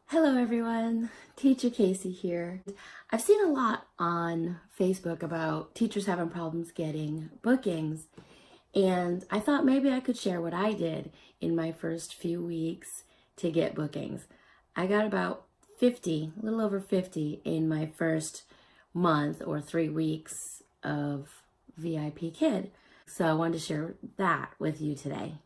Hello everyone, Teacher Kasie here. I've seen a lot on Facebook about teachers having problems getting bookings, and I thought maybe I could share what I did in my first few weeks to get bookings. I got about 50, a little over 50 in my first month or 3 weeks of VIPKID. So I wanted to share that with you today.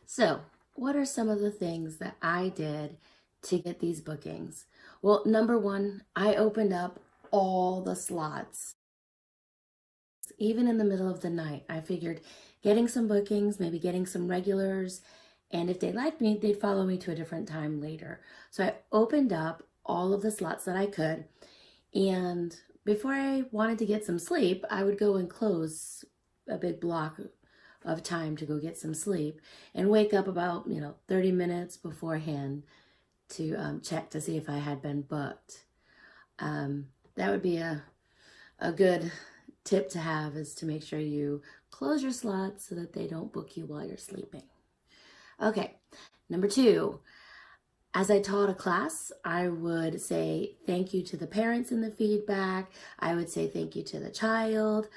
So, what are some of the things that I did to get these bookings? Well, number one, I opened up all the slots. Even in the middle of the night, I figured getting some bookings, maybe getting some regulars, and if they liked me, they'd follow me to a different time later. So I opened up all of the slots that I could, and before I wanted to get some sleep, I would go and close a big block of time to go get some sleep and wake up about 30 minutes beforehand to check to see if I had been booked. That would be a good tip to have, is to make sure you close your slots so that they don't book you while you're sleeping. Okay, number two, as I taught a class, I would say thank you to the parents in the feedback. I would say thank you to the child.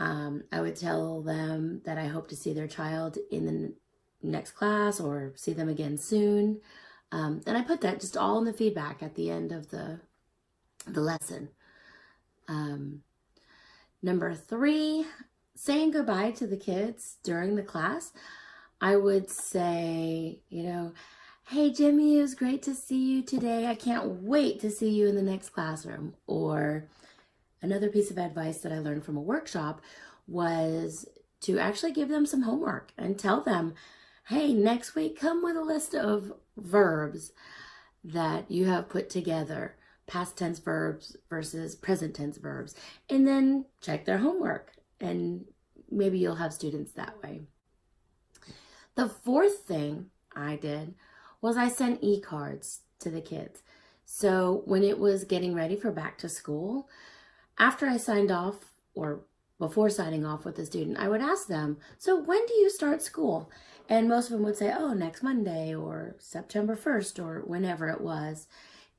I would tell them that I hope to see their child in the next class or see them again soon. And I put that just all in the feedback at the end of the lesson. Number three, saying goodbye to the kids during the class. I would say, hey Jimmy, it was great to see you today. I can't wait to see you in the next classroom. Or another piece of advice that I learned from a workshop was to actually give them some homework and tell them, hey, next week come with a list of verbs that you have put together, past tense verbs versus present tense verbs, and then check their homework, and maybe you'll have students that way. The fourth thing I did was I sent e-cards to the kids. So when it was getting ready for back to school, after I signed off, or before signing off with the student, I would ask them, so when do you start school? And most of them would say, oh, next Monday or September 1st or whenever it was.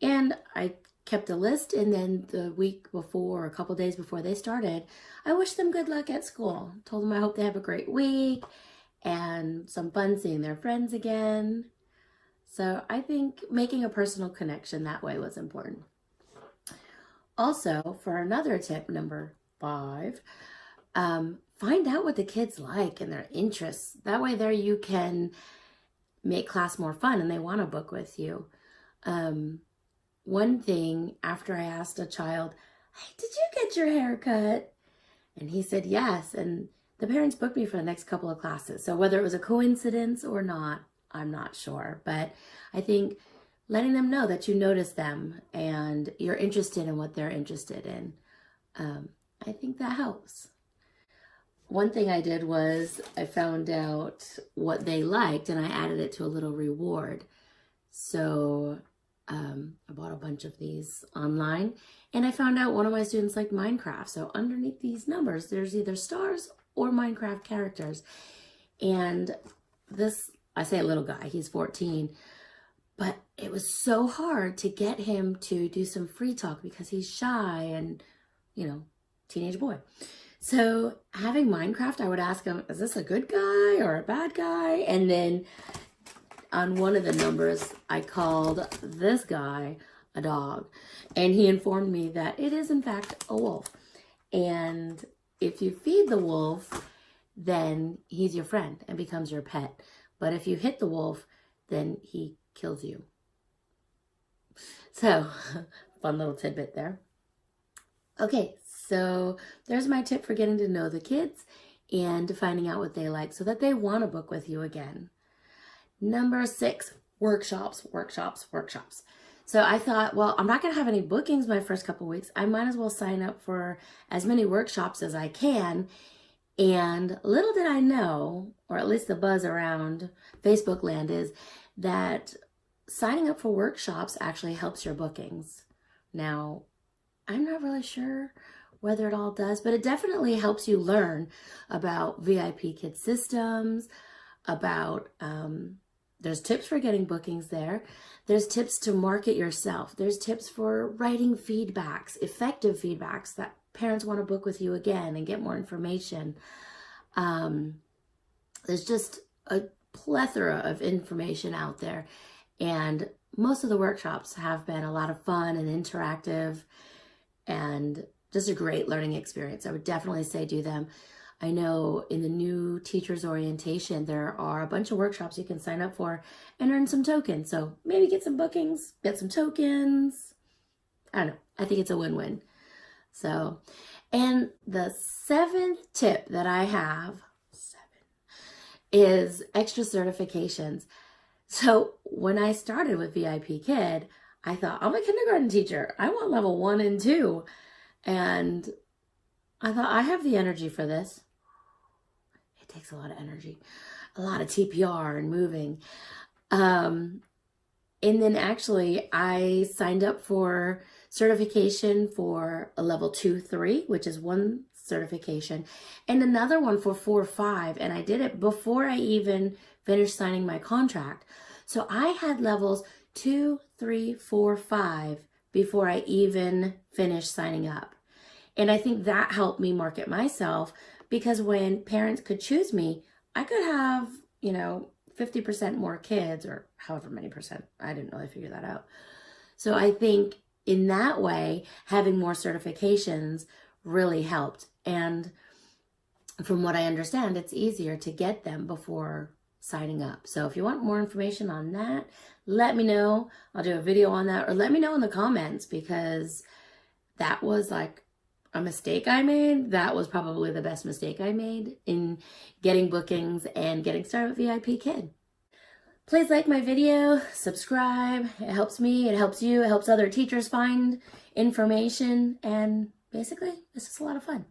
And I kept a list, and then the week before, or a couple days before they started, I wished them good luck at school. Told them I hope they have a great week and some fun seeing their friends again. So I think making a personal connection that way was important. Also, for another tip, number 5, find out what the kids like and their interests. That way there you can make class more fun and they want to book with you. One thing, after I asked a child, hey, did you get your hair cut? And he said yes, and the parents booked me for the next couple of classes. So whether it was a coincidence or not, I'm not sure. But I think letting them know that you notice them and you're interested in what they're interested in, I think that helps. One thing I did was I found out what they liked and I added it to a little reward. So I bought a bunch of these online, and I found out one of my students liked Minecraft. So underneath these numbers, there's either stars or Minecraft characters. And this, I say a little guy, he's 14, but it was so hard to get him to do some free talk because he's shy and, teenage boy. So having Minecraft, I would ask him, is this a good guy or a bad guy? And then on one of the numbers, I called this guy a dog. And he informed me that it is in fact a wolf. And if you feed the wolf, then he's your friend and becomes your pet. But if you hit the wolf, then he kills you. So, fun little tidbit there. Okay, so there's my tip for getting to know the kids and finding out what they like so that they want to book with you again. Number 6, workshops. So I thought, well, I'm not going to have any bookings my first couple weeks. I might as well sign up for as many workshops as I can. And little did I know, or at least the buzz around Facebook land is that signing up for workshops actually helps your bookings. Now, I'm not really sure whether it all does, but it definitely helps you learn about VIPKID systems, about, there's tips for getting bookings there. There's tips to market yourself. There's tips for writing feedbacks, effective feedbacks that parents want to book with you again and get more information. There's just a plethora of information out there. And most of the workshops have been a lot of fun and interactive and just a great learning experience. I would definitely say do them. I know in the new teacher's orientation, there are a bunch of workshops you can sign up for and earn some tokens. So maybe get some bookings, get some tokens. I don't know. I think it's a win-win. So, and the 7th tip that I have is extra certifications. So when I started with VIPKID, I thought, I'm a kindergarten teacher. I want level 1 and 2. And I thought, I have the energy for this. It takes a lot of energy, a lot of TPR and moving. And then actually I signed up for certification for a level 2-3, which is one certification, and another one for 4-5. And I did it before I even finished signing my contract. So I had levels 2, 3, 4, 5 before I even finished signing up. And I think that helped me market myself, because when parents could choose me, I could have, 50% more kids, or however many percent. I didn't really figure that out. So I think in that way, having more certifications really helped. And from what I understand, it's easier to get them before signing up. So if you want more information on that, let me know. I'll do a video on that, or let me know in the comments, because that was like a mistake I made. That was probably the best mistake I made in getting bookings and getting started with VIPKID. Please like my video, subscribe. It helps me, it helps you, it helps other teachers find information, and basically, it's just a lot of fun.